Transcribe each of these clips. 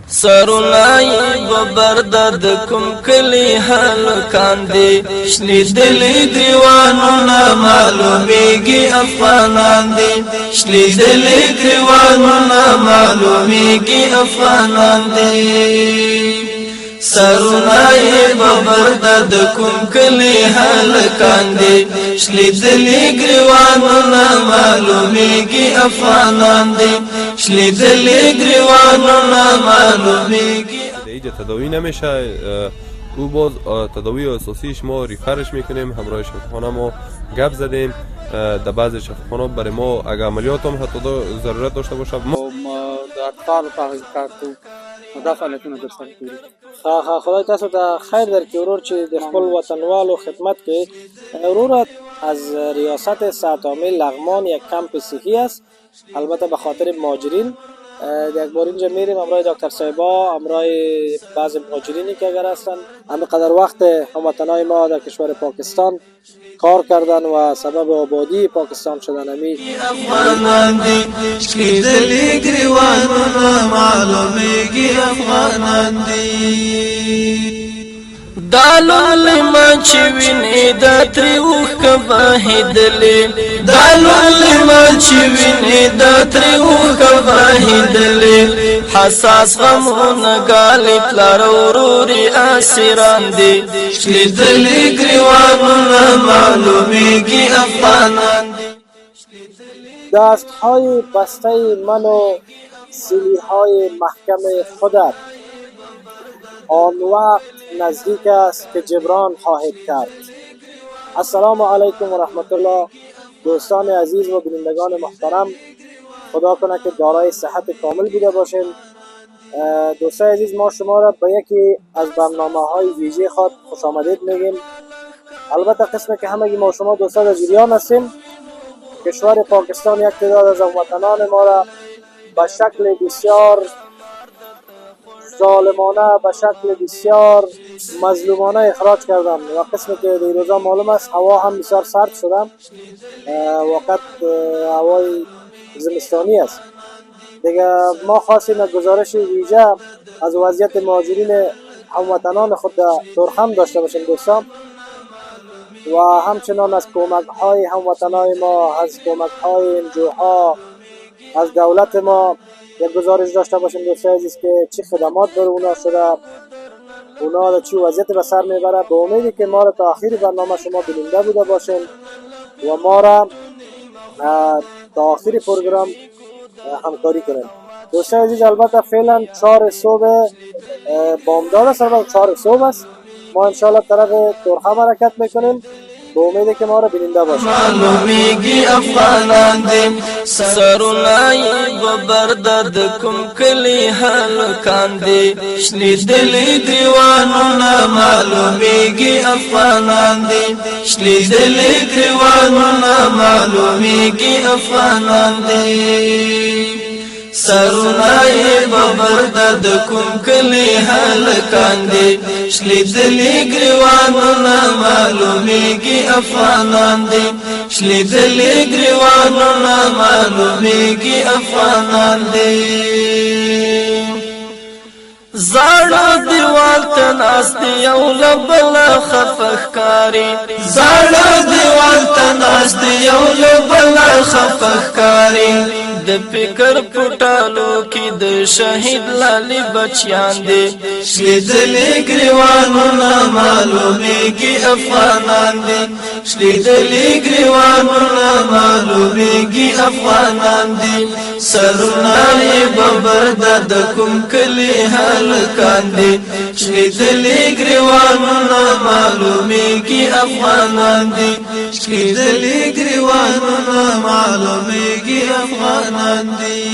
سرونای ببردد کم کلی هلکان دی شلی دلی گریوانونا معلومیگی افغانان دی شلی دلی گریوانونا معلومیگی افغانان دی سرونای ببردد کم کلی هلکان دی شلی دلی گریوانونا معلومیگی افغانان دی شلی دلی گریوانونا معلومیگی اینجا تداوی نمیشه. او باز تداوی اساسیش ما ریفرش میکنیم. همراه شفاخانه ما گپ زدیم. در بعض شفاخانه برای ما اگر عملیات هم حتی ضرورت داشته باشه ما در اطفال تحقیق کردو دا فعالیتونه در سر کوي. خدای تاسو ته خیر درکړي ورور چې د خپل وطنوالو خدمت کوي. ورور از ریاست صحت عامه لغمان یک کمپ صحی است، البته به خاطر مهاجرین. یک بار اینجا میریم همراه دکتر صاحبا، همراه بعض مهاجرینی که اگر هستن همینقدر وقت هموطنای ما در کشور پاکستان کار کردن و سبب آبادی پاکستان شدن. افغانان دی شلی دلی گریوانونا معلومیگی افغانان دی دالول ما چوینی دا تریوخ کباهیدلی دالول ما چوینی دا تریوخ کباهیدلی حساس غمون گالی پلار وروری آسیران دی شلی دلی گریوانونا معلومیگی افغانان دی. دست های بسته من و سیلی های محکم خودت آن وقت نزدیک است که جبران خواهد کرد. السلام علیکم و رحمت الله. دوستان عزیز و بینندگان محترم، خدا کنه که دارای صحت کامل بوده باشین. دوستان عزیز، ما شما را به یکی از برنامه‌های ویژه خود خوش آمدید میگیم. البته قسمی که همگی ما شما دوستان در جریان هستیم، کشور پاکستان یک تعداد از هموطنان ما را به شکل بسیار ظالمانه، به شکل بسیار مظلومانه اخراج کردن و قسمی که در روزا معلوم است هوا هم بسیار سرد شده، وقت هوای زمستانی است دیگه. ما خواستیم گزارش ویژه از وضعیت مهاجرین هموطنان خود ترخم داشته باشیم دوستان، و همچنان از کمک های هموطنای ما، از کمک های انجوها، از دولت ما یک گزارش داشته باشیم دوستان عزیز که چی خدمات برای اونا شده، اونا در چی وضعیت به سر میبره. به امیدی که ما را تا آخر برنامه شما بیننده بوده باشین و ما را تا آخر پروگرام همکاری کنیم دوستان عزیز. البته فعلا 4 صبح بامداد است، البته 4 صبح است. ما انشاءالله طرف ترخم حرکت میکنیم به امیدی که ما را بیننده باشیم. معلومیگی افغانان دی سرونای ببردد کم کلی هلکان دی شلی دلی گریوانونا معلومیگی افغانان دی شلی دلی گریوانونا معلومیگی افغانان دی سرونای ببردد کم کلی هلکان دی شلی دلی گریوانونا معلومیگی افغانان دی شلی دلی گریوانونا معلومیگی افغانان دی. زاړه دیوال ته ناست یو لبل خفخکاری زاړه دیوال ته ناست یو لبل خفخکاری د فکر پټالو کې د شهید لالی بچیان دي شلی دلی گریوانونا معلومیگی افغانان دي شلی دلی گریوانونا معلومیگی افغانان دي سرونای ببردد کم کلی هلکان دي شلی دلی گریوانونا معلومیگی افغانان دي شلی دلی گریوانونا معلومیگی افغانان دي.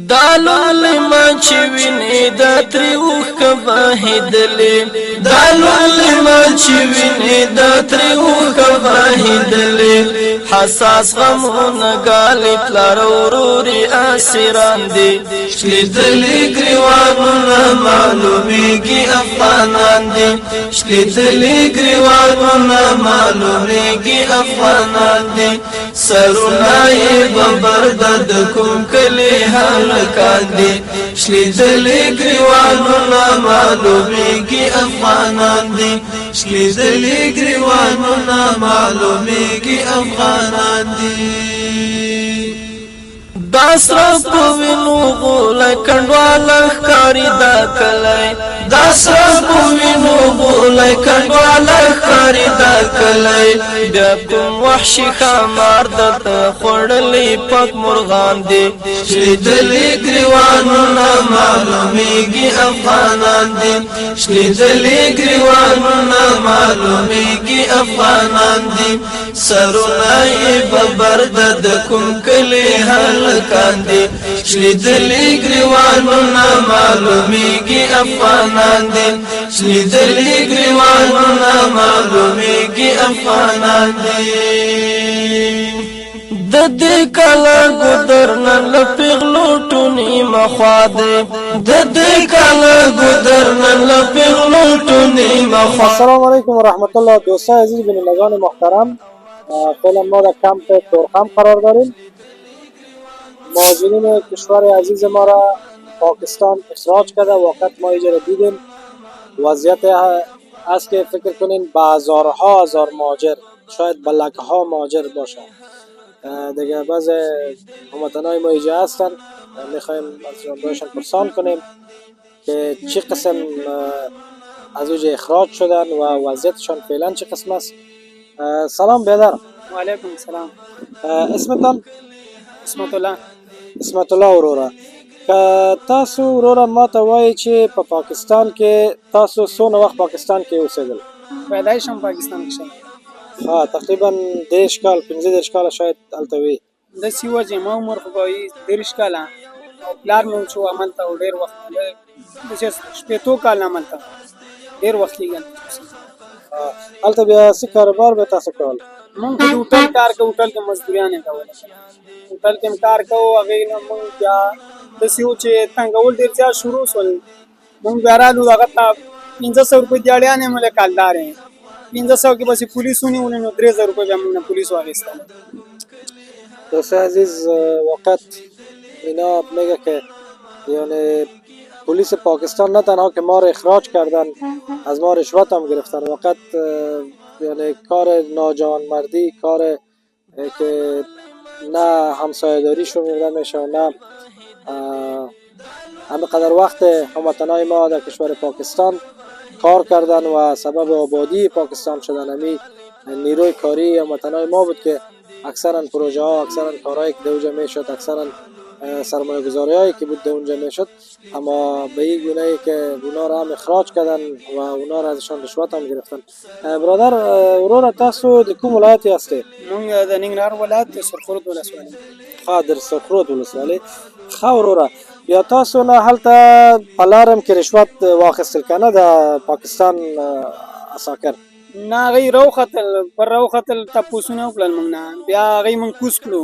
دالول ما چوینی دا تریوخ کباهیدلی دالول ما چوینی دا تریوخ کباهیدلی حساس غمون گالی پلار وروری آسیران دی شلی دلی گریوانونا معلومیگی افغانان دی شلی دلی گریوانونا معلومیگی افغانان دی سرونه ببرد کوم کلی هلکان دي شلیدلې ګریوانونه معلومیږي افغانان دي شلیدلې ګریوانونه معلومیږي افغانان دي داسره په وینو غوله کنډواله ښکاري دا کلی داسره په وینو غوله کنډواله ښکاري دا کلی بیا کوم وحشي ښامار درته خوړلی پک مرغان دي شلیدلې ګریوانونه معلومیږي افغانان دي شلیدلې ګریوانونه معلومیږي افغانان دي سرونه یې ببرد کوم کلی هلکان دي شلیدلې ګریوانونه معلومیږي افغانان دي شلیدلې ګریوانونه معلومیږي افغانان دي د دې کله ګودر نن له پیغلو ټونی مخوا دی د دې کله ګودر نن له پیغلو ټونی مخوا. السلام علیکم و رحمت الله. دوستان عزیز بینندگان محترم، فعلا ما در کمپ تورخم قرار داریم. مهاجرین کشور عزیز ما را پاکستان اخراج کرده. وقت ما اینجا را دیدیم، وضعیت است که فکر کنین به هزارها هزار مهاجر، شاید به لکها مهاجر باشه دیگه. بعض هموطنای ما اینجا هستن، میخوایم از جانبایشان پرسان کنیم که چه قسم از اوج اخراج شدن و وضعیتشان فعلا چه قسم است. سلام بیادر. و علیکم السلام. اسمتان؟ اسمت الله. اسمت الله ورورا. که تاسو ورورا ما ته وایي چې په پاکستان کې تاسو څونه وخت پاکستان کې اوسېدل؟ پیدایشم پاکستان کې شوی. ها تقریبا 10 کال 15 کال شاید هلته وي. داسې وه چې ما عمر خو به وي 30 کاله او پلار مې چې و هملته و ډېر وخت داسې شپېتو کاله هملته ډېر وخت کېږي. هلته بیا څه کاروبار به تاسو کول؟ مونږ د هوټل کار کوو، هوټل کې مزدوریان یې کوله، هوټل کې هم کار کوو. هغې نه مونږ بیا داسې و چې تنګول ډېر زیات شروع شول. مونږ بیا رالو هغه ته 1500 روپۍ دیاړیانې مو له کالدار یې 1500 کې بس پولیس ونیولې نو 3000 روپۍ بیا موږ نه پولیس واخیستل. دوستان عزیز وقت اینا میگه که یعنی پلیس پاکستان نه تنها که ما رو اخراج کردن، از ما رشوت هم گرفتن. وقت یعنی کار ناجوانمردی، کار که نه همسایه‌داری شروع نمیشه، نه همینقدر وقت هموطنای ما در کشور پاکستان کار کردن و سبب آبادی پاکستان شدن. همی نیروی کاری هموطنای ما بود که اکثرا پروژه ها، اکثرا کارهایی که در اونجا میشد، اکثرا سرمایه گذاری هایی که بود در اونجا میشد، اما به این گونه‌ای که اونا را هم اخراج کردن و اونا را ازشان رشوت هم گرفتن. برادر ورور تاسو د کوم ولایتی هستی؟ مونږ د ننګرهار ولایت د سرخورد ولسوالۍ. ها در سرخورد ولسوالۍ. ښه وروره، بیا تاسو نه هلته په لارم کې رشوت واخیستل که نه د پاکستان عساکر؟ نه هغوی راوختل، پر راوختل تپوسونه وکړل موږ نه. بیا هغوی موږ کوز کړو،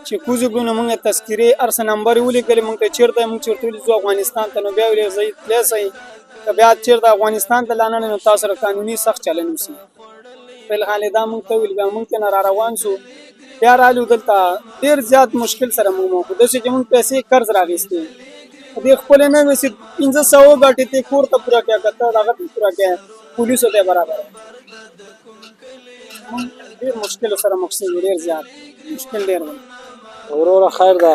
چې کوز کړو نو موږ تذکرې هر څه نمبر یې ولیکلې. موږ ته چېرته موږ چېرته ویلي ځو افغانستان ته، نو بیا ویلې ځئ تللی سئ، که بیا چېرته افغانستان ته لاړل نو تاسو سره قانوني سخت چلند وشي. فلحال دا موږ ته ویل. بیا موږ ته نه را روان شو، بیا رالو دلته ډېر زیات مشکل سره موږ مخ داسې چې موږ پیسې قرض راغېستې دې خپلې نه وې چې 1500 وګټې ته کور ته پوره کړه، که ته دغه ته پوره کړې پولیسو ته برابر. ډېر مشکل سره مخ شوي، ډېر زیات مشکل ډېر و. وروره خیر ده،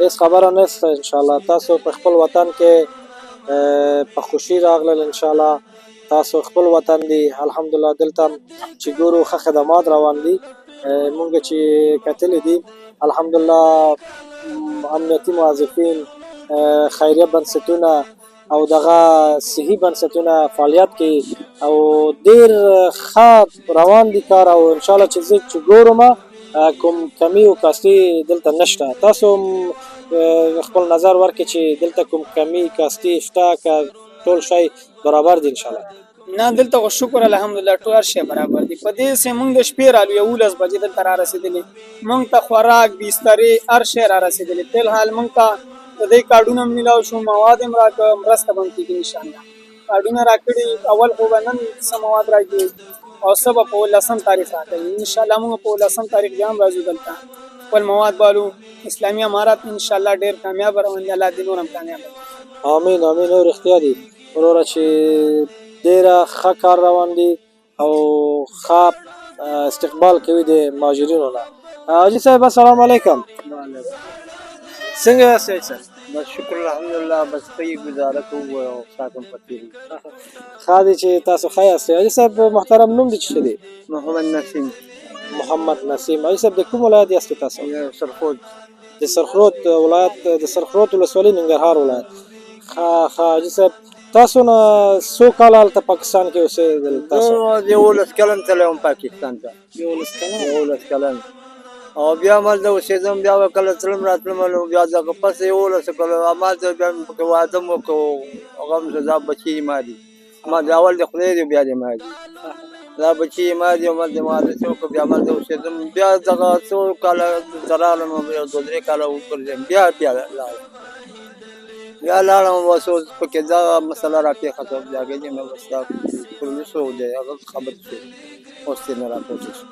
هیڅ خبره نشته. انشاءالله تاسو په خپل وطن کې په خوشي راغلل. انشاءالله تاسو خپل وطن دی. الحمدلله دلته چې ګورو ښه خدمات روان دي. مونږ چې کتلې دي الحمدلله امنیتي موظفین، خیریه بنسټونه او دغه صحي بنسټونه فعالیت کوي او ډېر ښه روان دي کار. او انشاءالله چې زه چې ګورم کوم کمی او کاستی دلته نشته. تاسو خپل نظر ورکړئ چې دلته کوم کمی کاستی شته که ټول شی برابر دي؟ انشاءالله نه دلته خو شکر الحمدلله ټول هر شی برابر دي. په دې سې موږ د شپې رالو 11 بجې دلته را رسېدلې. موږ ته خوراک، بسترې، هر شی را رسېدلې. فلحال موږ ته د دې کارډونه هم میلاو شو، مواد هم راکړه، مرسته به هم کېږي انشاءالله. کارډونه راکړي، اول خو به نن څه مواد راکړي او سبا په 19 تاریخ راځي ان شاء الله موږ په 19 تاریخ بیا هم راځو دلته خپل مواد بالو اسلامي امارات ان شاء الله ډیر کامیاب روان دي الله دې نور هم کامیاب آمین آمین اور اختیار دي وروره چې ډیره ښه کار روان دي او ښه استقبال کوي د مهاجرینو نه. حاجي صاحب السلام علیکم. څنګه یاست حاجي صاحب؟ بس شکر الحمدلله بس ښه ګزاره کوو او ساتم پکې ښه دی چې تاسو ښه یاست. حاجي صاحب محترم نوم دې څه دی؟ محمد نسیم محمد نسیم. حاجي صاحب د کوم ولایت یاست تاسو؟ سرخود د سرخود ولایت د سرخود ولسوالۍ ننګرهار ولایت. ښه حاجي صاحب تاسو نه څو کاله هلته پاکستان کې اوسېدل تاسو؟ 11 کلن تللی وم پاکستان ته 11 کلن او بیا مالته اوسېدم بیا به کله تلم راتلم نو بیا دغه پس 11 کلو همالته بیا مې پکې واده مو وکړو هغه هم دا بچي ما دي ما د اول د خدای دی بیا د ما دي دا بچي ما دي همالته واده شو که بیا مالته اوسېدم بیا دغه څو کاله ته رالم یو 2-3 کاله وګرځېدم بیا لاړم یا لاړم اوس پکې دا مسله راپېښه شوه بیا کې مې بس دا پولیسو دی هغه خبر شو اوس یې نه راپورته شو.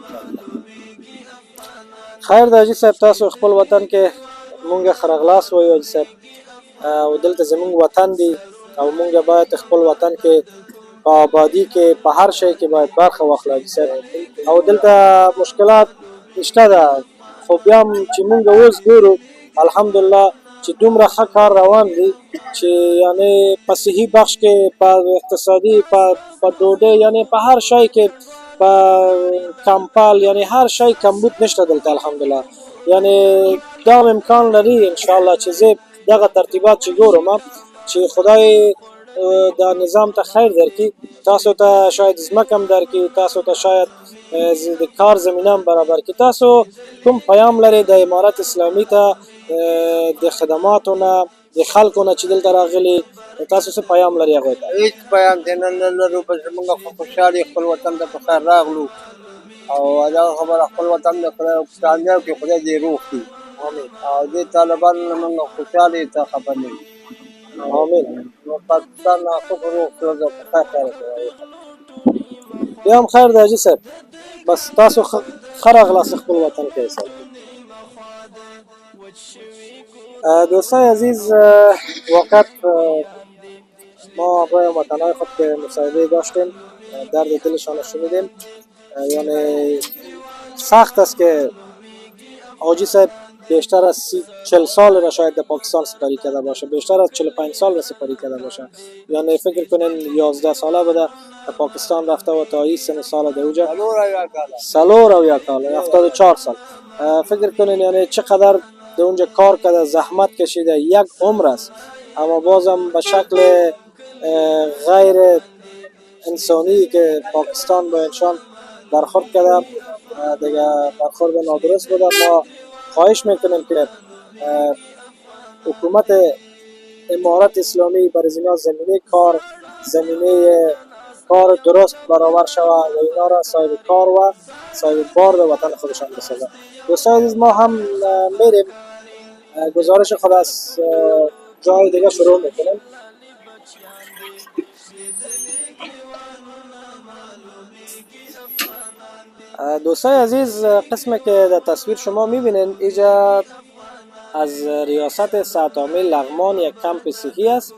خیر د حاجي صاحب تاسو خپل وطن کې مونږ ښه راغلاست وایو حاجي صاحب او دلته زمونږ وطن دی او مونږ باید خپل وطن کې په آبادي کې په هر شی کې باید برخه واخلو حاجي صاحب او دلته مشکلات شته ده خو بیا هم چې مونږ اوس ګورو الحمدلله چې دومره ښه کار روان دی چې یعنی په صحي بخش کې په اقتصادي په ډوډۍ یعنی په هر شی کې په کمپال یعنی هر شی کمبود نشته دلته الحمدلله یعنی دا امکان لري ان شاء الله چې زه دغه ترتیبات چې ګورم چې خدای دا نظام ته خیر درکړي تاسو ته شاید ځمکه هم درکړي تاسو ته شاید د کار زمینه هم برابر کړي تاسو کوم پیام لري د امارت اسلامي ته د خدماتو نه د خلکو نه چې دلته راغلي تاسو څه پیام لري هغوی ته؟ هېڅ پیام دی نه لرو بس زمونږ خو خوشحال یې خپل وطن ته په خیر راغلو او دغه خبره خپل وطن د خدای کامیاب کړي خدای دې روغ کړي او دې طالبانو نه موږ خوشحال یې ته خبر نه یو آمین. نو پاکستان نه خو روغ کړو په خیر کوي بیا هم خیر دی حاجي صاحب بس تاسو ښه راغلاست خپل وطن کې حساب. دوستای عزیز وقت ما با وطنهای خود که مصاحبه داشتیم درد دلشان رو شنیدیم یعنی سخت است که حاجی صاحب بیشتر از 40 سال را شاید در پاکستان سپری کرده باشه بیشتر از 45 سال را سپری کرده باشه یعنی فکر کنین 11 ساله بوده در پاکستان رفته و تا این سن سال در اوجه سالور او یا کال 74 سال فکر کنین یعنی چقدر در اونجا کار کرده زحمت کشیده یک عمر است اما بازم به شکل غیر انسانی که پاکستان با انسان برخورد کرده دیگه برخورد نادرست بوده. ما خواهش میکنیم که حکومت امارت اسلامی برای اینا زمینه کار درست برابر شود و اینا را صاحب کار و صاحب بار به وطن خودشان بسازد. دوستان عزیز ما هم میریم گزارش خود از جای دیگه شروع میکنیم. دوستای عزیز قسمی که در تصویر شما میبینین اینجا از ریاست صحت عامه لغمان یک کمپ صحی است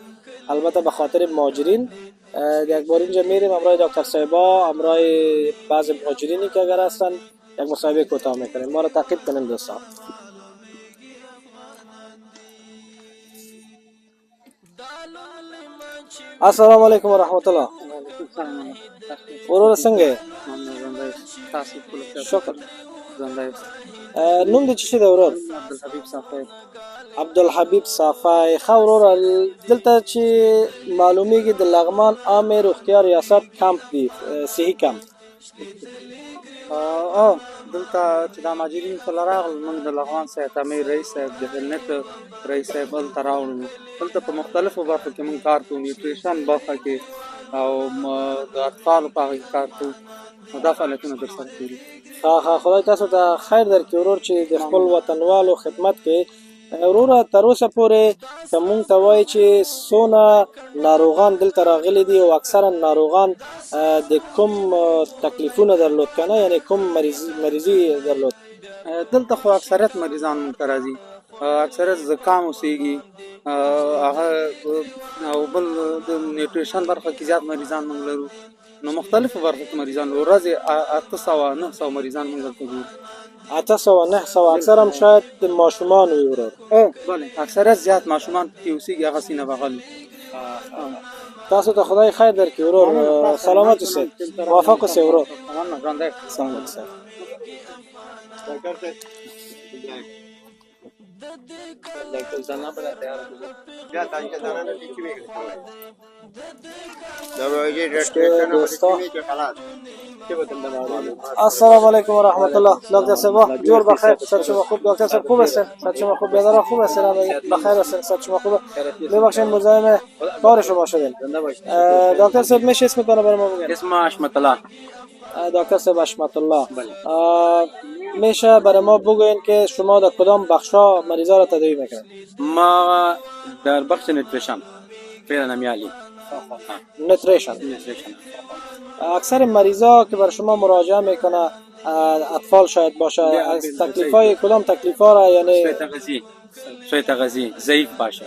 البته به خاطر مهاجرین. یک بار اینجا میریم همراه دکتر صاحبا همراه بعض مهاجرینی که اگر هستن یک مصاحبه کوتاه میکنیم ما را تعقیب کنیم دوستان. السلام علیکم و رحمت الله. ورور څنګه شکر نوم دې څه دی ورور؟ عبدالحبیب صافی. عبدالحبیب صافی. ښه ورور دلته چې معلومیږي د لغمان عامې روغتیا ریاست کمپ دی صحي کمپ دلته چې دا مهاجرین کله راغلل موږ د لغمان صحت عامې رئیس صاحب د هلنت رئیس صاحب دلته راوړلو. دلته په مختلفو برخو کې موږ کار کوو نیوټریشن برخه کې او د اطفالو په هغه کې کار کوو نو دا فعالیتونه ترسره کوو. خدای تاسو ته خیر درکړي ورور چې د خپل وطنوالو خدمت کې وروره تر اوسه پورې که مونږ ته وایي چې څونه ناروغان دلته راغلي دي او اکثرا ناروغان د کوم تکلیفونه درلود که نه، یعنې کوم مریضي درلود؟ دلته خو اکثریت مریضان مونږ ته راځي، اکثریت زکام اوسېږي، هغه او بل د نیوټریشن برخه کې زیات مریضان مونږ لرو. نو مختلفو برخو کې مریضان لرو، ورځې 800 900 مریضان مونږ دلته ګورو. 800 900 اکثر هم شاید ماشومان وي ورور. بله اکثریت زیات ماشومان پکې اوسېږي، هغه سینه بغل. تاسو ته خدای خیر درکړي ورور، سلامت اوسئ، موفق اوسئ ورور. سلامت اوسئ. السلام علیکم و رحمت الله. دکتر صاحب جور بخیر، صحت شما خوب؟ دکتر صاحب خوب هستین؟ صحت شما خوب؟ بیادر خوب هستین؟ بخیر هستین؟ صحت شما خوبه؟ ببخشید مزاحم کار شما شدیم. دکتر صاحب میشه اسمتون رو برای ما بگید؟ اسم حشمت الله. دکتر صاحب حشمت الله، میشه برای ما بگوین که شما در کدام بخشا مریضا را تداوی میکنید؟ ما در بخش نوتریشن فعلا نمیالی. نوتریشن. اکثر مریضا که بر شما مراجعه میکنه اطفال شاید باشه، تکلیفای کدام تکلیفا را، یعنی سوی تغذی ضعیف باشه.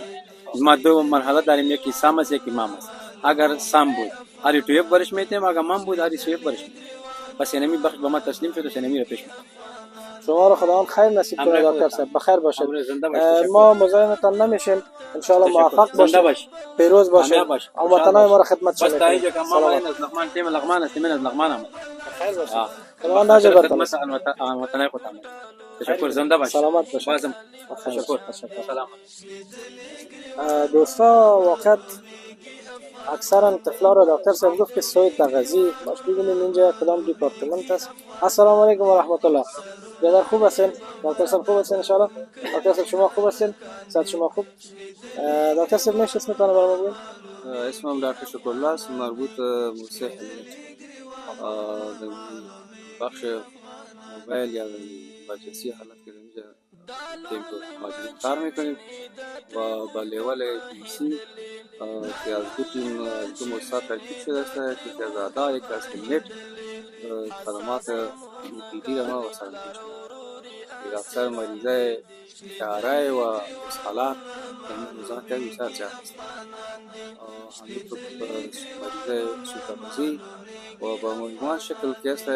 ما دو مرحله داریم، یکی سام است یکی مام است. اگر سام بود هر تو یک برش میتیم، اگر مام بود هر سو یک برش میتیم. پس اینمی بخش به ما تسلیم شد و اینمی رو پیش می‌بریم. شما رو خداوند خیر نصیب کنه دکتر صاحب، بخیر باشید. ما مزاحمتان نمیشیم، ان شاء الله موفق باشید، پیروز باشید، هموطنان ما را خدمت شما. بس تایید که ما این از لغمان تیم لغمان است، من از لغمان ام. خیر باشید. خداوند نجات بده. هموطنان خودم. تشکر، زنده باشید. سلامت باشید. بازم تشکر. سلام. دوستا وقت اکثرا طفلا را دکتر صاحب گفت که سوی تغذی باش. ببینیم اینجا کدام دیپارتمنت است. السلام علیکم و رحمت الله. بیادر خوب هستین؟ دکتر صاحب خوب هستین ان شاء الله؟ دکتر صاحب شما خوب هستین؟ صحت شما خوب؟ دکتر صاحب میشه اسمتون رو برام بگید؟ اسمم دکتر شکرالله است، مربوط موسیح بخش موبایل یا امرجنسی حالت که اینجا تیم ماجری کار میکنیم و با لیول پیسی که از دو تیم دو موسسات ترکیب شده است، یکی از اعضا، یک از کمیت خدمات پیدی را ما وسایل میشیم. اکثر مریضای شعرهای و اسهالات موضوعات که بسیار زیاد است. همینطور مریضای سوتاموزی و با مجموعه شکل که است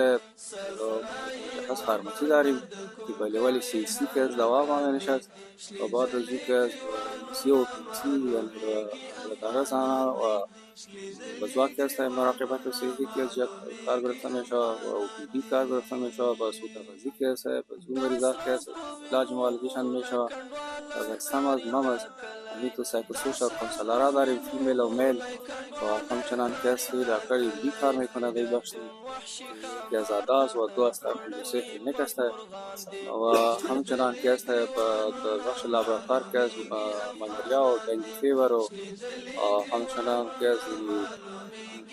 مشخص فارماسی داریم که به لیول CSC که از دوا معامله است و بعد از که از COPC یا لدارزانه و بزواک که است مراقبت و سیدی که از کار گرفته میشه و OPD کار گرفته میشه، با سوتاموزی که است، با زو مریضات که است علاج معالجهشان میشه، وکسام از مام است. همینطور سایکوسوشال کانسلرها داریم، فیمیل و میل، و همچنان که است دکتر بی کار میکنه در بخش که از اعضاست و دو است موسیح کلینیک است و همچنان که است بخش لابراتوار که از ملاریا و دنگ فیور و همچنان که از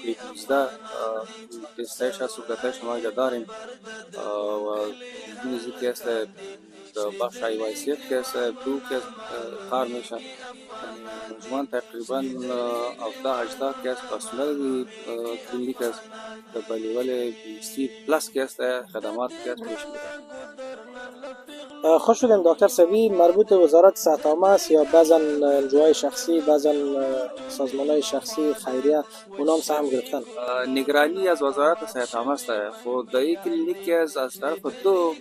کوید-19 تستایش هست و گتایش ما داریم و نیزی که است بخش IYCF که است دو که کار میشه. مجموعاً تقریباً 17-18 که است پرسنل کلینیک است که به لیول BC پلاس که است خدمات که است پیش میبرد. خوش شدیم دکتر صاحبی، مربوط وزارت صحت عامه است یا بعضا انجوهای شخصی، بعضا سازمانهای شخصی خیریه اونا هم سهم گرفتن؟ نگرانی از وزارت صحت عامه است. خود در این کلینیک که از طرف دو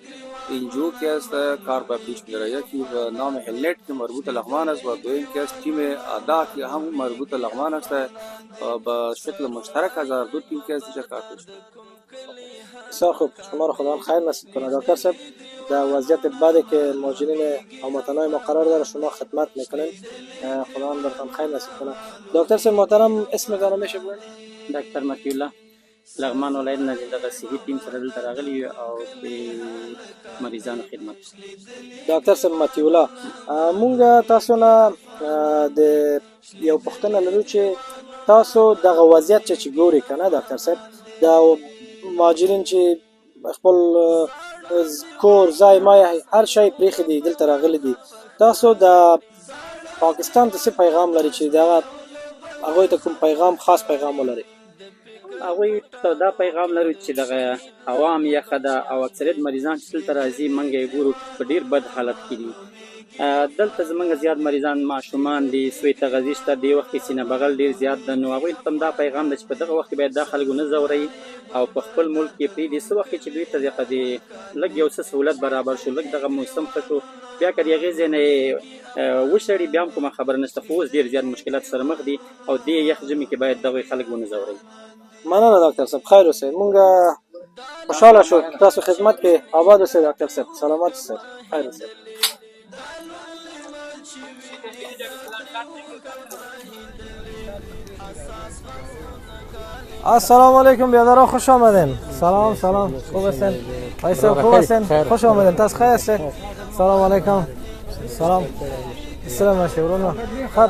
انجو که است کار به پیش میره، یکی به نام هلنت که مربوط لغمان است و دویم که است تیم ادا که هم مربوط لغمان است و به شکل مشترک از دو تیم که است کار پیش میره. بسیار خوب، شما رو خداوند خیر نصیب کنه دکتر صاحب. در وضعیت بعدی که مهاجرین هموطنای ما قرار داره شما خدمت میکنین، خداوند برتون خیر نصیب کنه. دکتر صاحب محترم اسمتون میشه بگید؟ دکتر متی الله، لغمان ولایت نه دغه صحي ټیم سره دلته راغلي او د مریضانو خدمت. ډاکټر صاحب متی الله، مونږ تاسو نه د یو پوښتنه لرو چې تاسو دغه وضعیت چې ګوري کنه ډاکټر صاحب، د مهاجرین چې خپل کور ځای ما هر شی پریخي دي دلته راغلي دي، تاسو د پاکستان ته څه پیغام لري چې دغه هغوی ته کوم پیغام خاص پیغام ولري؟ هغوی ته دا پیغام لرو چې دغه عوام یخه ده او اکثریت مریضان چې دلته راځي موږ یې ګورو په ډېر بد حالت کې دي. دلته زموږ زیات مریضان ماشومان دي، سویته غذي شته، دې وخت کې سینه بغل ډېر زیات ده. نو هغوی ته هم دا پیغام ده چې په دغه وخت کې باید دا خلک ونه ځوروي او په خپل ملک کې پرېږدي. څه وخت چې دوی ته د لږ یو څه سهولت برابر شو، لږ دغه موسم ښه شو، بیا که د هغې ځای نه یې وشړي بیا هم کومه خبره نشته، خو اوس ډېر زیات مشکلات سره مخ دي او دې یخ ژمي کې باید دغوی خلک ونه ځوروي. مننه ډاکټر صاحب، خیر اوسئ. مونږ خوشحاله شو تاسو خدمت کې آباد اوسئ ډاکټر صاحب، سلامت اوسئ، خیر اوسئ. السلام علیکم بیادرها، خوش آمدین. سلام سلام، خوب هستین؟ آیسا خوب هستین؟ خوش آمدین. تاس خیر هستی؟ سلام علیکم. سلام. سلام علیکم ورونو.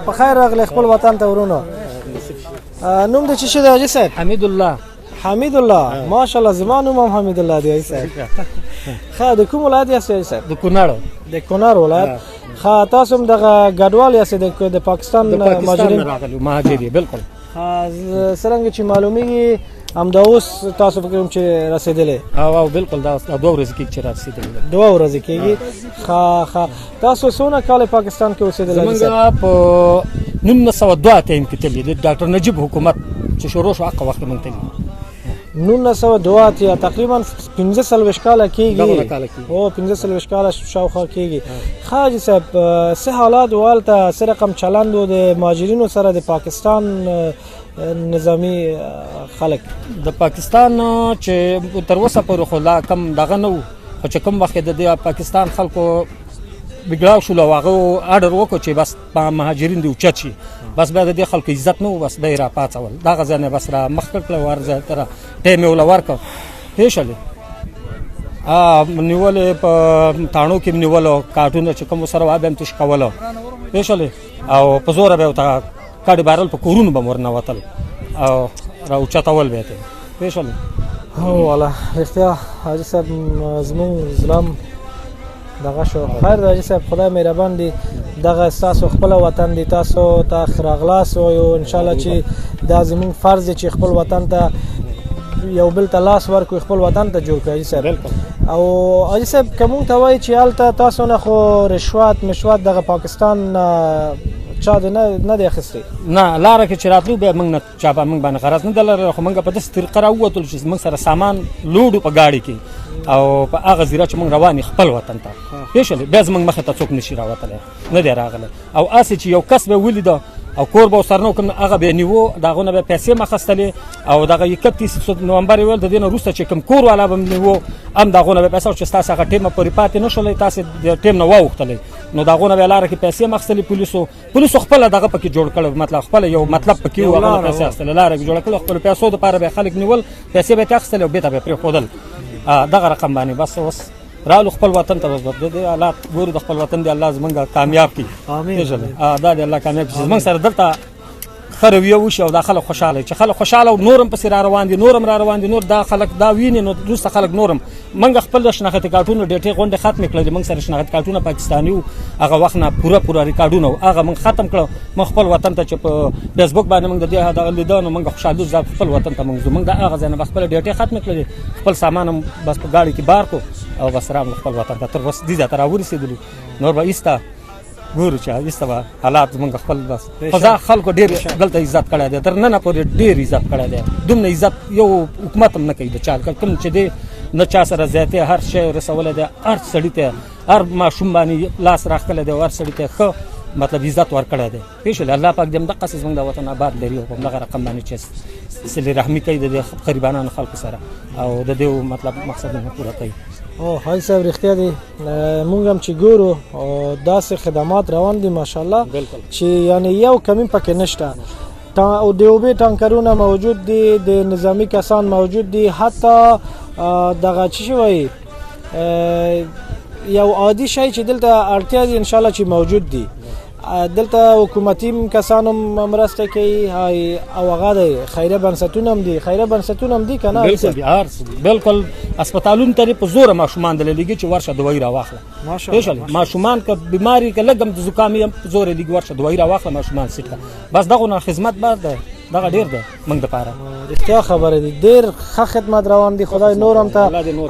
په خیر راغلی خپل وطن ته ورونو. نوم د چی شو دی حاجي صاحب؟ حمیدالله. حمیدالله، ماشاءالله زما نوم هم حمیدالله دی حاجي صاحب. ښه، د کوم ولایت یاست حاجي صاحب؟ د کونړ. د کونړ ولایت. ښه، تاسو هم دغه ګډوال یاست د پاکستان مهاجرین؟ راغلي مهاجرین، بالکل. څرنګه چې معلومیږي همدا اوس تاسو فکر کوم چې رسېدلې؟ او بالکل دا 2 ورځې کېږي چې رسېدلې. 2 ورځې کېږي. ښه، تاسو څونه کال پاکستان کې اوسېدلې؟ زمونږ په 1902 ټایم کې تللي د ډاکټر نجیب حکومت چې شروع شو هغه وخت موږ تللي. 1902 یا تقریبا 15 کاله کېږي. او 15 کاله شاوخوا کېږي. ښه حاجي صاحب، څه حالات و هلته، څه رقم چلند و د مهاجرینو سره د پاکستان نظامی خلک؟ د پاکستان چې تر اوسه پورې خو لا کم دغه نه و، خو چې کوم وخت د پاکستان خلکو بګړاو شول او هغه اډر وکړو چې بس مهاجرین دې اوچت شي، بس بیا د دې خلکو عزت نه و، بس به یې راپاڅول. دغه ځای نه بس را مخ کړل او هر ځای ته ټایم یې ورله ورکړ. پوه شولې؟ نیولې په تاڼو کې مې نیولو، کارټونه چې کوم سره وه بیا مې تش کولو. پوه شولې؟ او په زوره به یې ورته کډې بارل، په کورونو به مې ورننوتل او را اوچتول به یې ته. پوه شولې؟ هو والا رښتیا حاجي صاحب زمونږ زلم دغه شو. خیر دی حاجي صاحب، خدای مهربان دی. دغه ستاسو خپل وطن دی، تاسو ته ښه راغلاست وایو. انشاءالله چې دا زمونږ فرض دی چې خپل وطن ته یو بل ته لاس ورکړو، خپل وطن ته جوړ کړو حاجي صاحب. او حاجي صاحب که مونږ ته وایي چې هلته تاسو نه خو رشوت مشوت دغه پاکستان چا دی نه دی اخیستی؟ نه، لاره کې چې راتلو بیا موږ نه چا به موږ باندې غرض نه ده لرلی، خو موږ په داسې طریقه راووتلو چې موږ سره سامان لوډ په ګاډي کې او په هغه زیره چې موږ روان یو خپل وطن ته. پوه شولې؟ بیا زموږ مخې ته څوک نشي راوتلی، نه دی راغلی. او هسې چې یو کس به ولیده او کور به ورسره نه وکړم، هغه به یې نیوه، د هغو نه به پیسې مې اخیستلې او دغه 31 نومبر یې ویل د دې نه وروسته چې کوم کور والا به مې نیوه، هم د هغو نه به پیسې چې ستاسې هغه ټیمه پورې پاتې نه شولئ، تاسې د ټیم نه واوښتلی، نو د هغو نه به یې لاره کې پیسې مې اخیستلې. پولیسو خپله دغه پکې جوړ کړی، مطلب خپله یو مطلب پکې و، هغه نه پیسې اخیستلې، لاره کې جوړه کړې، خپلو پیسو دپاره به یې خلک نیول، پیسې به یې اخیستلې او بېرته به یې پرېښودل. دغه رقم باندې بس اوس رالو خپل وطن ته. اوس د حالات ګورو، د خپل وطن دی الله زمونږ کامیاب کړي. آمین. دا دی الله کامیاب کړي، زمونږ سره دلته ښه رویه وشي او دا خلک خوشحاله چې خلک خوشحاله او نور هم پسې را روان دي، نور هم را روان دي، نور دا خلک دا ویني، نو وروسته خلک نور هم. موږ خپل شناختي کارټونه ډېټې غونډې ختمې کړلې، موږ سره شناختي کارټونه پاکستاني وو، هغه وخت نه پوره ریکارډونه وو، هغه موږ ختم کړه. موږ خپل وطن ته چې په فیسبوک باندې موږ د دې دغه لیده نو موږ خوشحاله ځو خپل وطن ته موږ ځو. موږ د هغه ځای نه بس خپله ډېټې ختمې کړلې، خپل سامان هم بس په ګاډي کې بار کړو او بس راغلو خپل وطن ته. تر اوس دې ځای ته راورسېدلو، نور به ایسته ګورو چې ایسته به حالات زمونږ خپل بس. خو دا خلکو ډېر دلته عزت کړی دی، تر ننه پورې ډېر عزت کړی دی. دومره عزت یو حکومت هم نه کوي د چا، کوم چې دی نه چا سره زیاتی، هر شی رسولی دی، هر سړي ته هر ماشوم باندې لاس راښکلی دی او هر سړي ته ښه مطلب عزت ورکړی دی. پوه شولې؟ الله پاک دې همدقسې زموږ د وطن آباد لري او په همدغه رقم باندې چې صلې رحمي کوي د دې غریبانو خلکو سره او د دې مطلب مقصدونه پوره کوي. او حاجي صاحب رښتیا دی، مونږ هم چې ګورو داسې خدمات روان دي ماشاءالله چې یعنی یو کمی پکې نشته. او د اوبې ټانکرونه موجود دي، د نظامی کسان موجود دي، حتی دغه چی شي وایي یو عادي شی چې دلته اړتیا دي انشاءالله چې موجود دي. دلته حکومتي کسانو مرسته کوي او هغه د خیریه بنسټونه هم دي که نه؟ بالکل اسپیټالونو ته په زوره ماشومان د لګي چې ورشه دوایي راواخله ماشاءالله ماشومان که بیماری که لږ هم د زکامي هم په زوره لګي ورشه دوایي راواخله ماشومان سیټ بس دغه نه خدمت بعد ده دغه ډیر ده موږ دپاره رښتیا خبره دي ډیر ښه خدمت روان دي خدای نور هم ته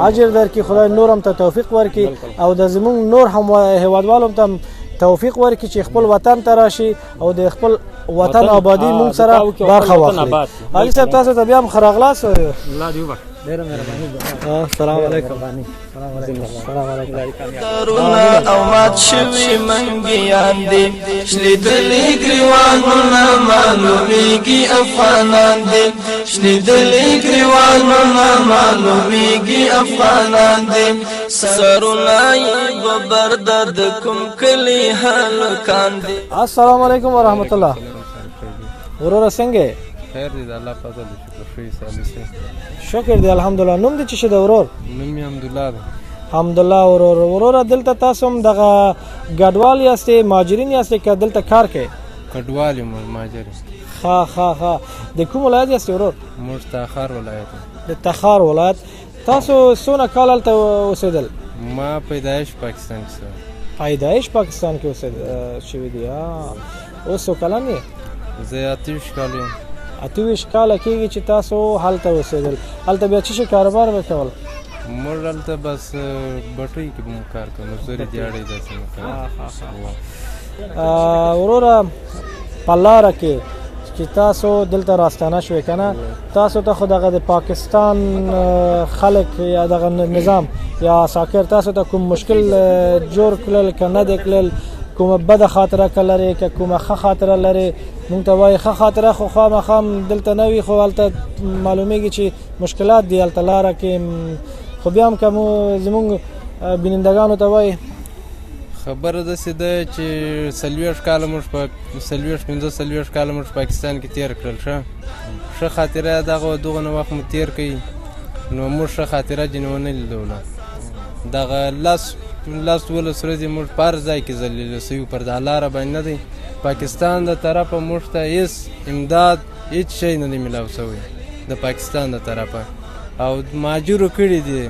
اجر درکړي خدای نور هم ته توفیق ورکړي او د زموږ نور هم هیوادوالو ته توفیق ورکړي چې خپل وطن ته راشي او د خپل وطن آبادی موږ سره برخه واخلي علي صاحب تاسو ته بیا هم ښه راغلاست الله دې وبخښي ډېره مهرباني السلام علیکم ترونا او مات شوي منګیان دي شلیدلې ګریوانونه معلومیږي افغانان دي شلیدلې ګریوانونه معلومیږي افغانان دي سرونه یې ببر درد کوم کلی هلکان دي. السلام علیکم ورحمت الله وروره څنګه خیر دی د الله فضل شکر شکر دی الحمدلله نوم دې څه دی ورور نوم یې حمدالله دی حمدالله وروره دلته تاسو هم دغه ګډوال یاستئ مهاجرین یاستئ که دلته کار کوئ کډوال یم مهاجر ښه د کوم ولایت یاستئ ورور موږ تخار ولایت د تخار ولایت تاسو څونه کال هلته اوسېدل ما پیدایش پاکستان کې پیدایش پاکستان کې اوسېد شوي دي اوس څو کلن یې زه 28 کال یم 28 کاله کېږي چې تاسو هلته اوسېدل هلته بیا څه شي کاروبار به کول موږ هلته بس بټۍ کې به مو کار کوو مزدوري دیاړۍ داسې وروره په لاره کې چې تاسو دلته راستانه شوئ که نه تاسو ته خو دغه د پاکستان خلک یا دغه نظام یا ساکر تاسو ته کوم مشکل جوړ کړل که نه دی کړل کومه بده خاطره که لري که کومه ښه خاطره لري مونږ ته وایي ښه خاطره خو خامخا دلته نه وي خو هلته معلومیږي چې مشکلات دي هلته لاره کې خو بیا هم که زمونږ بینندګانو ته وایي خبره داسې ده چې 40 کاله موږ په 40-45 کاله موږ پاکستان کې تیر کړل ښه خاطره دغه دغه وخت مو تیر کړي نو موږ ښه خاطره ځینې ونه لیدوله دغه 12 ورځې موږ په هر ځای کې ذلیله سوي پر دغه لاره باندې نه دی پاکستان د طرفه موږ ته هېڅ امداد هېڅ شی نه دی میلاو سوی د پاکستان د طرفه او مهاجرو کړي دي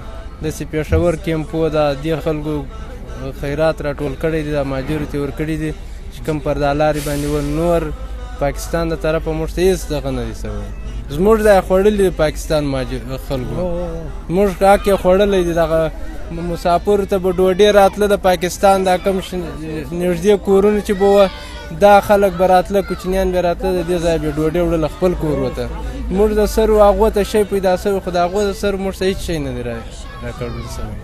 داسې پېښور کیمپو ده دې خلکو خیرات راټول کړی دي د مهاجرو ته ورکړي دي چې کوم پر دغه لارې باندې نور پاکستان د طرفه موږ ته هېڅ دغه نه دی سوی زموږ ځای خوړلي پاکستان خلکو موږ حق یې خوړلی دی دغه مسافرو ته به ډوډۍ راتله د پاکستان دا کوم نږدې کورونه چې به وه دا خلک به راتله کوچنیان به راتله د دې ځای به ډوډۍ وړله خپل کور ورته موږ د سر هغو ته شی پیدا سوی خو د هغو د سر موږ ته هېڅ شی نه دی راکړل سوی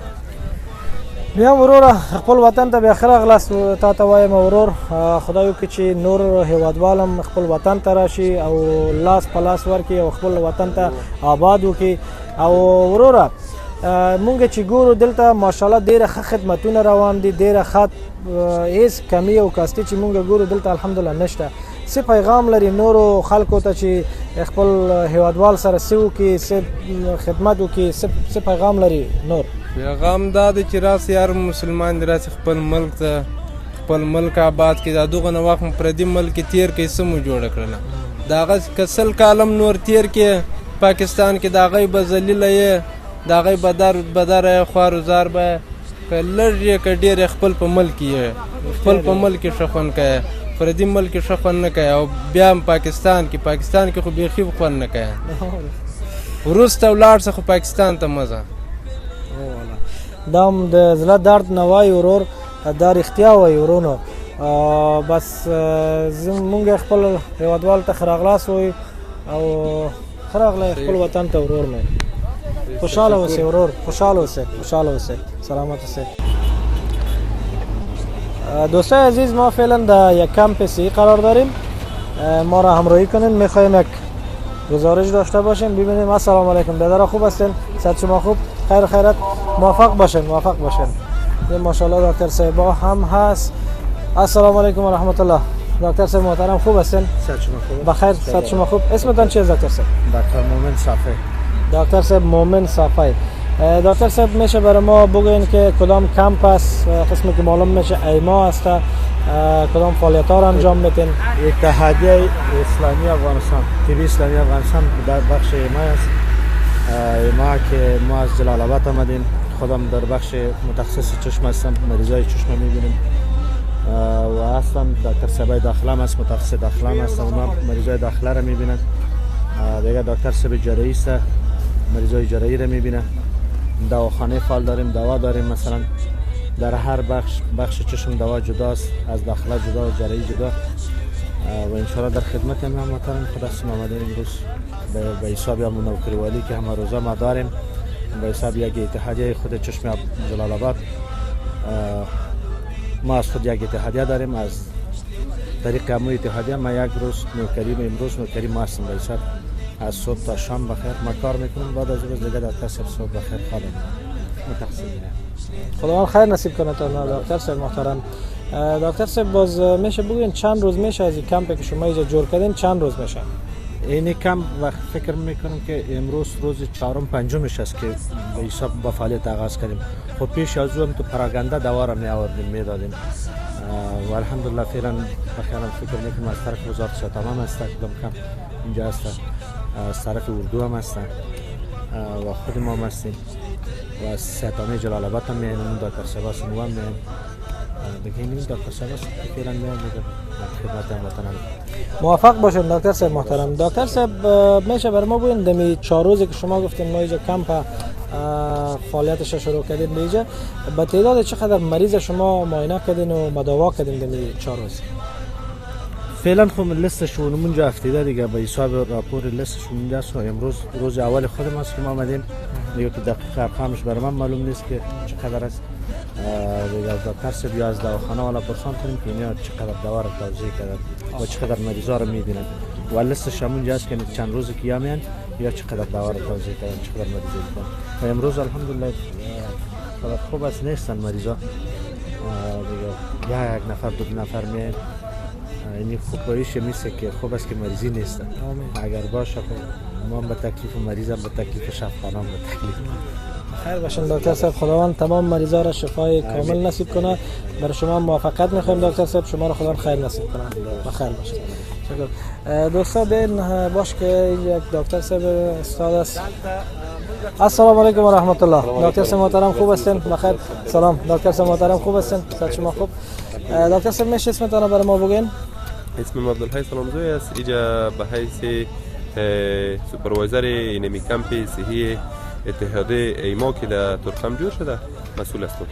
بیا وروره خپل وطن ته بیا ښه راغلاست تا ته وایم ورور خدای وکړي چې نور هیوادوال هم خپل وطن ته راشي او لاس په لاس ورکړي او خپل وطن ته آباد وکړي او وروره مونږ چې ګورو دلته ماشاءالله ډېره ښه خدمتونه روان دي ډېره ښه هېڅ کمی او کاستي چې مونږ ګورو دلته الحمدلله نشته څه پیغام لري نورو خلکو ته چې خپل هیوادوال سره څه وکړي څه خدمت وکړي څه پیغام لري نور پیغام دا دی چې راسي هر مسلمان دی راسي خپل ملک ته خپل ملک آباد کړي دا دغه نه وخت مو پردي ملک کې تېر کړي څه مو جوړه کړله د هغه که 100 کالم نور تېر کړي پاکستان کې د هغوی به ذلیله یې د هغوی بدره خوار وزار به که لږ یې که ډېر یې خپل په ملک یې خپل په ملک کې ښه خوند کوي پردي ملک کې ښه خوند نه کوي او بیا هم پاکستان کې خو بیخي خوند نه کوي وروسته ولاړ شه خو پاکستان ته مزه دا هم د زړه درد نه وایي ورور دا رښتیا وایي ورونو بس مونږ خپل هیوادوال ته ښه راغلاست وایي او ښه راغلی خپل وطن ته ورور مې خوشحاله اوسئ ورور خوشحاله اوسئ سلامت اوسئ دوستای عزیز ما فعلا در یک کمپ سی قرار داریم ما را همراهی کنین میخوایم یک گزارش داشته باشیم ببینیم السلام علیکم دادر خوب هستین صحت شما خوب خیر خیرت موفق باشین یه ماشاءالله دکتر صاحبا هم هست السلام علیکم و رحمت الله دکتر صاحب محترم خوب هستین صحت شما خوب بخیر صحت شما خوب اسمتان چیه دکتر صاحب دکتر مومن صافی دکتر صاحب مومن صافی دکتر صاحب میشه برای ما بگوین که کدام کمپ است، قسمی که معلوم میشه ایما است، کدام فعالیت ها را انجام میتین؟ اتحادیه اسلامی افغانستان، تیوی اسلامی افغانستان در بخش ایما است. ایما که ما از جلال آباد آمدیم، خودم در بخش متخصص چشم هستم، مریضای چشم میبینیم و اصلا دکتر صاحب داخله است، متخصص داخله هستم، اونا مریضای داخله را میبینن. دیگه دکتر صاحب جراحی است، مریضای جراحی را میبینن. دواخانه فعال داریم، دوا داریم، مثلا در هر بخش چشم دوا جداست، از داخله جدا و جراحی جدا و انشاءالله در خدمت هم محترم خدا هستیم. آمدیم امروز به حساب یا نوکری والی که همه روزا ما داریم، به حساب یک اتحادیه خود چشم جلال آباد. ما از خود یک اتحادیه داریم، از طریق همون اتحادیه ما یک روز نوکری، امروز نوکری ما هستیم. به حساب از صبح تا شام بخیر ما کار میکنیم، بعد از روز دیگه در کسب صبح بخیر خواهیم متقسم. خداوند خیر نصیب کنه تا دکتر صاحب محترم. دکتر صاحب باز میشه بگوین چند روز میشه از این کمپی که شما اینجا جور کردین چند روز میشه؟ این کمپ وقت فکر میکنم که امروز روز چهارم پنجمش است که به حساب با فعالیت آغاز کردیم. خب پیش از اون تو پراگنده دوا را می آوردیم میدادیم و الحمدلله فعلا بخیرم فکر میکنم از طرف وزارت صحت تمام است، کمپ اینجا است، از طرف اردو هم هستن و خود ما هم هستیم و از صحتانه جلال آباد هم میایم، دکتر سباس نو هم میایم دیگه. این دکتر سباس فعلا میایم دیگه خدمت هم وطن. موفق باشین دکتر صاحب محترم. دکتر صاحب میشه برای ما بگین دمی 4 روزی که شما گفتین ما اینجا کمپ فعالیتش شروع کردین اینجا، به تعداد چقدر مریض شما معاینه کردین و مداوا کردین دمی 4 روز؟ فعلا خب لیستشون اونجا افتیده دیگه، به حساب راپور لیستشون اونجا است و امروز روز اول خودم است که ما آمدیم دیگه. تو دقیق ارقامش برای من معلوم نیست که چقدر است. دیگه از دکتر صاحب یا از دواخانه والا پرسان کنیم که اینا چقدر دوا را توزیع کردن و چقدر مریضا رو میبینن و لیستش هم اونجا است که چند روزی که میان یا چقدر دوا را توزیع کردن، چقدر مریضا میکنن. و امروز الحمدلله خبر خوب است، نیستن مریضا دیگه، یک نفر دو نفر میان. این خوبیش میشه که خوب است که مریضی نیستن. اگر باشه ما به تکلیف مریض هم به تکلیف شفاخانه هم به تکلیف. خیر باشین دکتر صاحب، خداوند تمام مریضا را شفای کامل نصیب کنه. برای شما موفقیت میخوایم دکتر صاحب، شما را خداوند خیر نصیب کنه. بخیر باشین. شکر. دوستا بین باش که یک دکتر صاحب استاد است. السلام علیکم و رحمت الله. دکتر صاحب محترم خوب هستین؟ بخیر. سلام دکتر صاحب محترم خوب هستین؟ صحت شما خوب؟ دکتر صاحب میشه اسمتون را برای ما بگین؟ اسمم عبدالحی سلامزوی است. اینجا به حیث سوپروایزر اینمی کمپ صحی اتحادیه ایما که در ترکم جور شده مسئول هستم.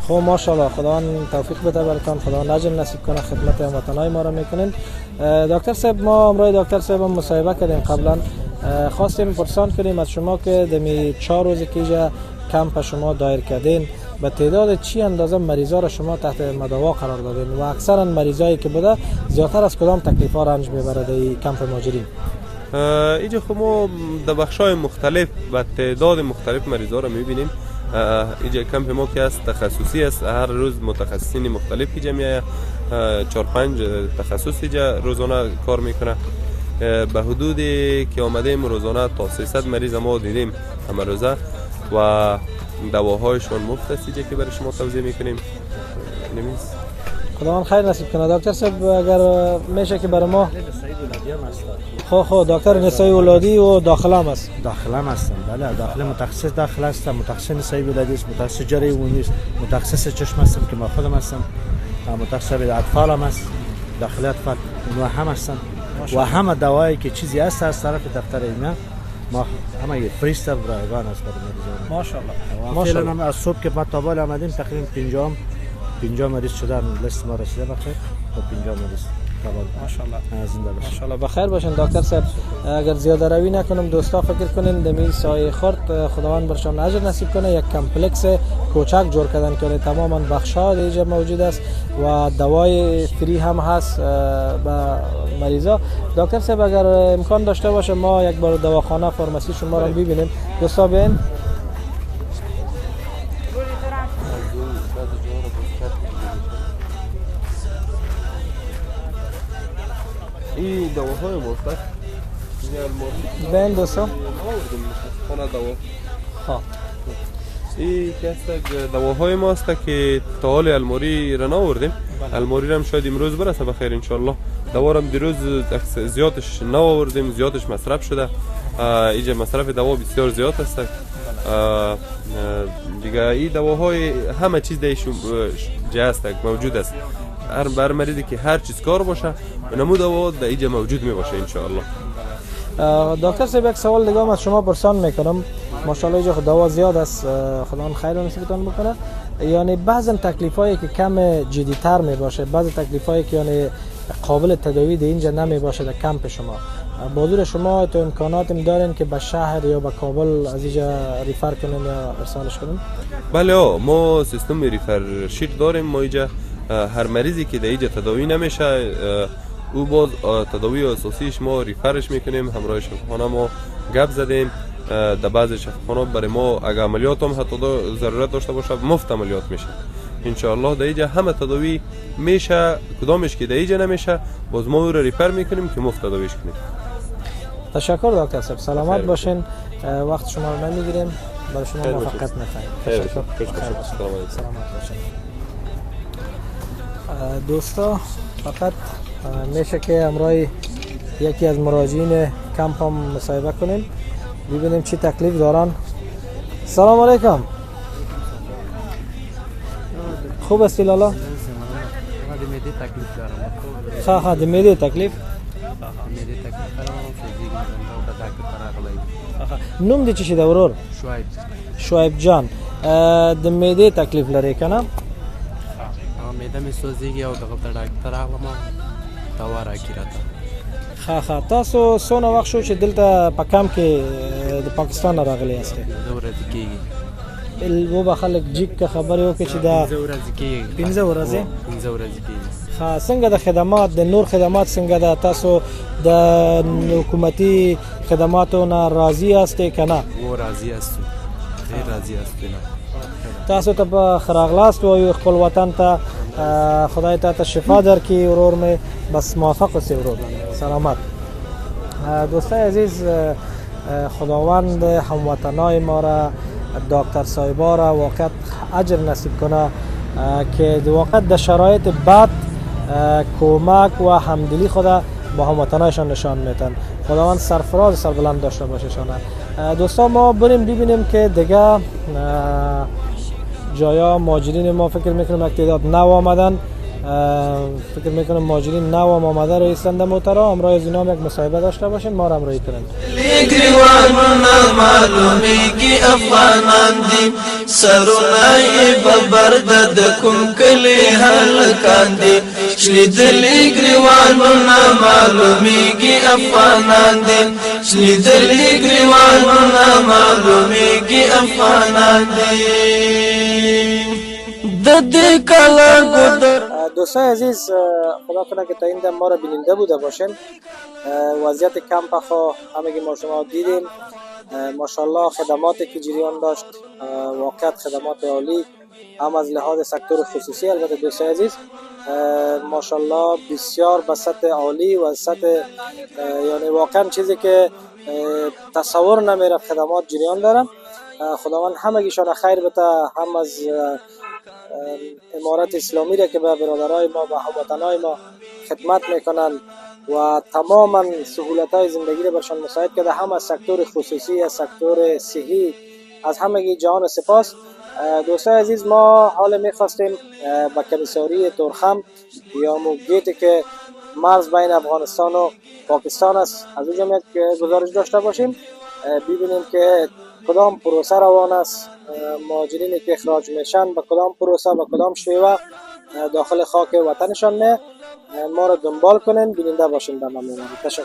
خب ماشاءالله، خداوند توفیق بده براتون، خداوند اجر نصیب کنه، خدمت هموطنای ما را میکنین. دکتر صاحب ما امروز دکتر صاحب مصاحبه کردیم قبلا، خواستیم پرسان کنیم از شما که دمی 4 روزی که اینجا کمپ شما دایر کردین به تعداد چی اندازه مریضا را شما تحت مداوا قرار دادین و اکثرا مریضایی که بوده زیادتر از کدام تکلیفا رنج میبره در کمپ مهاجرین؟ اینجا خب ما در بخش‌های مختلف و تعداد مختلف مریضا را میبینیم. اینجا کمپ ما که است تخصصی است، هر روز متخصصین مختلف اینجا میآید، 4-5 تخصص اینجا روزانه کار میکنه. به حدودی که آمدیم روزانه تا 300 مریض ما دیدیم همه روزه و دواهایشون مفت است اینجا که برای شما توزیع میکنیم. نمیست خداوند خیر نصیب کنه. دکتر صاحب اگر میشه که برای ما خب دکتر نسای ولادی و داخله هم است؟ داخله هم هستن، بله داخله متخصص داخله هستم، متخصص نسای ولادی است، متخصص جراحی عمومی است، متخصص چشم هستم که ما خودم هستم، متخصص اطفال هم است، داخله اطفال اونها هم هستن و همه دوایی که چیزی هست از طرف دفتر اینا ما همه یه فریست رایگان است برای مریضان. ماشاءالله. فعلا از صبح که ما تا بالا آمدیم تقریبا 50 مریض شدن، لیست ما رسیده بخیر تا 50 مریض. ماشاءالله بخیر باشین دکتر صاحب. اگر زیاده روی نکنم دوستا فکر کنین دمی سایه خورد خداوند برشان اجر نصیب کنه. یک کمپلکس کوچک جور کردن که تماما بخش‌ها اینجا موجود است و دوای فری هم هست به مریضا. دکتر صاحب اگر امکان داشته باشه ما یک بار دواخانه فارماسی شما رو ببینیم. دوستا ببین این دواهای مفت بین دوستا خانه دوا. خب این که است دواهای ما است که تا حال الماری را ناوردیم. الماری را هم شاید امروز برسه بخیر ان شاء الله. دوا را هم دیروز زیادش ناوردیم، زیادش مصرف شده. اینجا مصرف دوا بسیار زیاد است. دیگه این دواهای همه چیز دیش جاست موجود است. هر مریضی که هر چیز کار باشه نمود دوا در اینجا موجود می باشه ان شاء الله. دکتر صاحب یک سوال دیگه از شما پرسان میکنم. ماشاءالله اینجا دوا زیاد است، خدا خیر نصیبتون بکنه. یعنی بعضی تکلیفایی که کم جدی‌تر می باشه، بعضی تکلیفایی که یعنی قابل تداوی در اینجا نمی باشه در کمپ شما، بازور شما تو امکانات دارین که به شهر یا به کابل از اینجا ریفر کنین یا ارسالش کنین؟ بله ما سیستم ریفر شیت داریم. ما اینجا هر مریضی که در اینجا تداوی نمیشه او باز تداوی اساسیش ما ریفرش میکنیم. همراه شفاخانه ما گپ زدیم. در بعضی شفاخانه برای ما اگه عملیات هم حتی ضرورت داشته باشه مفت عملیات میشه ان شاء الله. در اینجا همه تداوی میشه، کدامش که در اینجا نمیشه باز ما او رو ریفر میکنیم که مفت تداویش کنیم. تشکر دکتر صاحب، سلامت باشین. وقت شما رو نمیگیریم، برای شما موفقیت میخوایم. تشکر. سلامت باشین. دوستا فقط میشه که امروز یکی از مراجعین کمپ هم مصاحبه کنیم، ببینیم چی تکلیف دارن. سلام علیکم. خوب است لالا؟ خواه دمیده تکلیف؟ نوم دی چی شده ورور؟ شعیب جان. دمیده تکلیف لري کنه؟ میده می سوزیږي او دغه ډاکټر راغلم دوا راکړه. ښه تاسو څونه وخت شو چې دلته په کمپ کې د پاکستان راغلي یاست؟ د ورځې کېږي. و به خلک جیک که خبرې وکړي چې دا 15 ورځې کېږي. 15 ورځې؟ 15 ورځې کېږي. ښه څنګه د خدمات د نور خدمات څنګه ده؟ تاسو د حکومتي خدماتو نه راضي یاستئ که نه؟ و راضي یاستو، ډېر راضي یاستو. تاسو ته په ښه راغلاست وایو خپل وطن ته. خدای ته شفا درکړي ورور مې، بس موفق اوسې ورور. سلامت. دوستای عزیز، خداوند هموطنای ما را، دکتر صاحبا را واقعا اجر نصیب کنه که واقعا در شرایط بد کمک و همدلی خود با هموطنایشان نشان میدن. خداوند سرفراز سربلند داشته باشه شان. دوستا ما بریم ببینیم که دیگه جایا مهاجرین ما فکر میکنم یک تعداد نو آمدن. فکر میکنم مهاجرین نو آمده رئیس سند محترم. امروز از اینا یک مصاحبه داشته باشین، ما را همراهی کنین. لیگریوانونا معلومیگی افغانان دی، سرونای ببرد دکم کلی حلکان دی. شلید لیگریوانونا معلومیگی افغانان دی، شلید لیگریوانونا معلومیگی افغانان دی. ددی کلا گودر. دوستای عزیز، خدا کنه که تا این دم ما را بیننده بوده باشین. وضعیت کمپ خو همگی ما شما دیدیم. ماشاءالله خدماتی که جریان داشت واقعا خدمات عالی، هم از لحاظ سکتور خصوصی. البته دوستای عزیز ماشاءالله بسیار به سطح عالی و سطح یعنی واقعا چیزی که تصور نمیره خدمات جریان دارن. خداوند همگیشان خیر بده، هم از امارت اسلامی را که به برادرای ما و هموطنای ما خدمت میکنن و تماما سهولت‌های زندگی را برشان مساعد کرده، هم از سکتور خصوصی، از سکتور صحی، از همگی جهان سپاس. دوستای عزیز، ما حال میخواستیم با کمیساری تورخم یا موگیتی که مرز بین افغانستان و پاکستان است از اونجا یک گزارش داشته باشیم، ببینیم که کدام پروسه روان است، مهاجرینی که اخراج میشن به کدام پروسه و کدام شیوه داخل خاک وطنشان ما را دنبال کنین. بیننده باشین. به ممنون. تشکر.